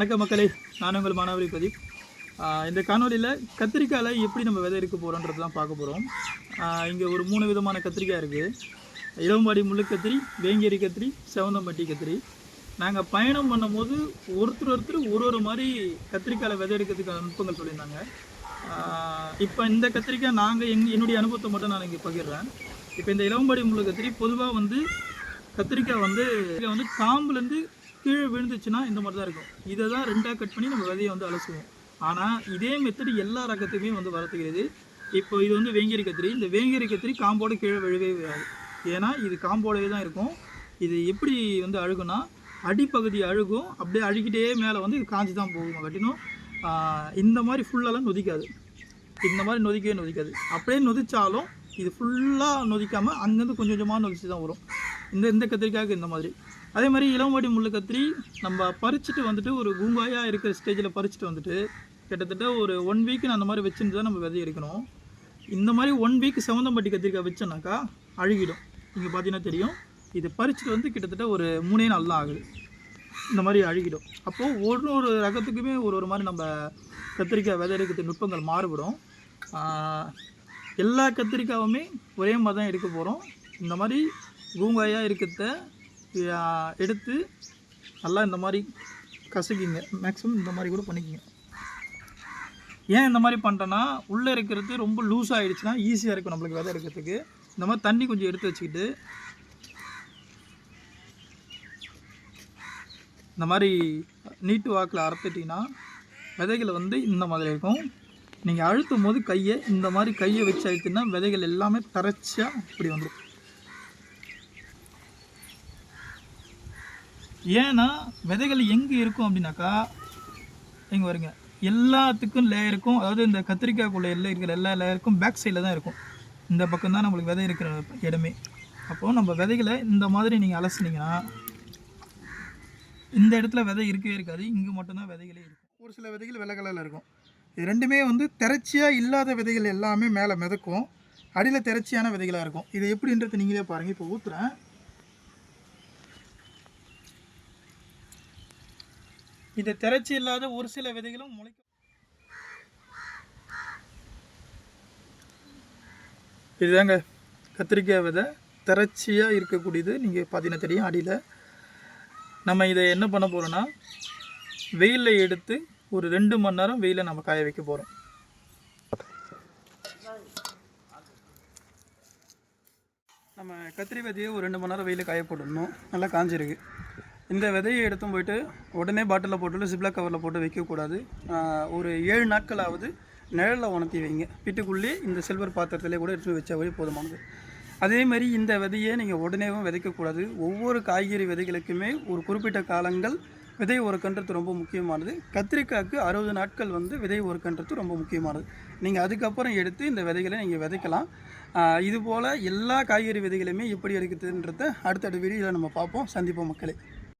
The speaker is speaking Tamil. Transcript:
வணக்கம் மக்களே, நான் உங்கள் மாணவரி பிரதீப். இந்த காணொலியில் கத்திரிக்காயில் எப்படி நம்ம விதை எடுக்க போகிறோன்றது தான் பார்க்க போகிறோம். இங்கே ஒரு 3 விதமான கத்திரிக்காய் இருக்குது. இளம்பாடி முள்ளு கத்திரி, வேங்கேரி கத்திரி, செவந்தம்பட்டி கத்திரி. நாங்கள் பயணம் பண்ணும்போது ஒருத்தர் ஒரு மாதிரி கத்திரிக்காயில் விதை எடுக்கிறதுக்கான நுட்பங்கள் சொல்லியிருந்தாங்க. இப்போ இந்த கத்திரிக்காய் நாங்கள் என்னுடைய அனுபவத்தை மட்டும் நான் இங்கே பகிர்றேன். இப்போ இந்த இளம்பாடி முள்ளு கத்திரி பொதுவாக கத்திரிக்காய் வந்து காம்புலேருந்து கீழே விழுந்துச்சுன்னா இந்த மாதிரி தான் இருக்கும். இதை தான் 2ஆக கட் பண்ணி நம்ம விதையை அலசுவோம். ஆனால் இதே மெத்தடு எல்லா ரகத்துக்குமே வரத்துக்கிறது. இப்போ இது வேங்கேரி கத்திரி. இந்த வேங்கேரி கத்திரி காம்போடு கீழே விழவே விழாது. ஏன்னா இது காம்போடவே தான் இருக்கும். இது எப்படி அழுகுனா, அடிப்பகுதி அழுகும், அப்படியே அழுகிட்டே மேலே இது காஞ்சி தான் போகும். கட்டினும் இந்த மாதிரி ஃபுல்லெல்லாம் நொதிக்காது. இந்த மாதிரி நொதிக்காது. அப்படியே நொதிச்சாலும் இது ஃபுல்லாக நொதிக்காமல் அங்கேருந்து கொஞ்சம் கொஞ்சமாக நொதிச்சு தான் வரும். இந்த கத்திரிக்காய்க்கு இந்த மாதிரி. அதே மாதிரி இளம்பாடி முள்ளு கத்திரி நம்ம பறிச்சுட்டு ஒரு பூங்காயாக இருக்கிற ஸ்டேஜில் பறிச்சுட்டு கிட்டத்தட்ட ஒரு 1 வீக் அந்த மாதிரி வச்சுட்டு தான் நம்ம விதை எடுக்கணும். இந்த மாதிரி 1 வீக் செவந்தம்பட்டி கத்திரிக்காய் வச்சோன்னாக்கா அழுகிடும். இங்கே பார்த்தீங்கன்னா தெரியும். இது பறிச்சுட்டு கிட்டத்தட்ட ஒரு 3 நாள் தான் ஆகுது. இந்த மாதிரி அழுகிடும். அப்போது ஒரு ரகத்துக்குமே ஒரு மாதிரி நம்ம கத்திரிக்காய் விதை எடுக்கிறது நுட்பங்கள் மாறுபடும். எல்லா கத்திரிக்காயுமே ஒரே மாதிரி தான் எடுக்க போகிறோம். இந்த மாதிரி பூங்காயாக இருக்கிறத எடுத்து நல்லா இந்த மாதிரி கசக்கிங்க. மேக்ஸிமம் இந்த மாதிரி கூட பண்ணிக்கிங்க. ஏன் இந்த மாதிரி பண்ணுறேன்னா, உள்ளே இருக்கிறது ரொம்ப லூஸ் ஆகிடுச்சுன்னா ஈஸியாக இருக்கும் நம்மளுக்கு விதை எடுக்கிறதுக்கு. இந்த மாதிரி தண்ணி கொஞ்சம் எடுத்து வச்சுக்கிட்டு இந்த மாதிரி நீட்டு வாக்கில் அறுத்துட்டிங்கன்னா விதைகள் இந்த மாதிரி இருக்கும். நீங்கள் அழுத்தும் போது இந்த மாதிரி கையை வச்சு அழுத்தினா விதைகள் எல்லாமே தரைச்சியாக இப்படி வந்துடும். ஏன்னா விதைகள் எங்கே இருக்கும் அப்படின்னாக்கா, இங்கே வருங்க, எல்லாத்துக்கும் லேயருக்கும், அதாவது இந்த கத்திரிக்காய்க்குள்ளே இருக்கிற எல்லா லேயருக்கும் பேக் சைடில் தான் இருக்கும். இந்த பக்கம் தான் நம்மளுக்கு விதை இருக்கிற இடமே. அப்போது நம்ம விதைகளை இந்த மாதிரி நீங்கள் அலசினீங்கன்னா இந்த இடத்துல விதை இருக்கவே இருக்காது. இங்கே மட்டும்தான் விதைகளே இருக்கும். ஒரு சில விதைகள் வெள்ளை கலரில் இருக்கும். இது ரெண்டுமே திரைச்சியாக இல்லாத விதைகள் எல்லாமே மேலே மிதக்கும், அடியில் திரைச்சியான விதைகளாக இருக்கும். இது எப்படின்றது நீங்களே பாருங்கள். இப்போ ஊற்றுறேன். இது திரைச்சி இல்லாத ஒரு சில விதைகளும் முளைக்கும். இதுதாங்க கத்திரிக்காய் விதை, திரைச்சியாக இருக்கக்கூடியது. நீங்கள் பார்த்தீங்கன்னா தெரியும். அடியில் நம்ம இதை என்ன பண்ண போகிறோன்னா, வெயிலில் எடுத்து ஒரு 2 மணி நேரம் வெயிலில் நம்ம காய வைக்க போகிறோம். நம்ம கத்திரி விதையை ஒரு 2 மணி நேரம் வெயிலில் காய போட்டுடணும். நல்லா காஞ்சிருக்கு. இந்த விதையை எடுத்தும் போயிட்டு உடனே பாட்டிலில் போட்டு ஜிப்லாக் கவரில் போட்டு வைக்கக்கூடாது. ஒரு 7 நாட்களாவது நிழலில் உணர்த்தி வைங்க. வீட்டுக்குள்ளே இந்த சில்வர் பாத்திரத்திலே கூட எடுத்து வச்சாவே போதுமானது. அதே மாதிரி இந்த விதையை நீங்கள் உடனேவும் விதைக்கக்கூடாது. ஒவ்வொரு காய்கறி விதைகளுக்குமே ஒரு குறிப்பிட்ட காலங்கள் விதை ஒருக்கன்றது ரொம்ப முக்கியமானது. கத்திரிக்காய்க்கு 60 நாட்கள் விதை ஒருக்கன்றது ரொம்ப முக்கியமானது. நீங்கள் அதுக்கப்புறம் எடுத்து இந்த விதைகளை நீங்கள் விதைக்கலாம். இதுபோல் எல்லா காய்கறி விதைகளையுமே எப்படி எடுக்கிறதுன்றதை அடுத்தடுத்த வீடியோவில் நம்ம பார்ப்போம். சந்திப்போம் மக்களே.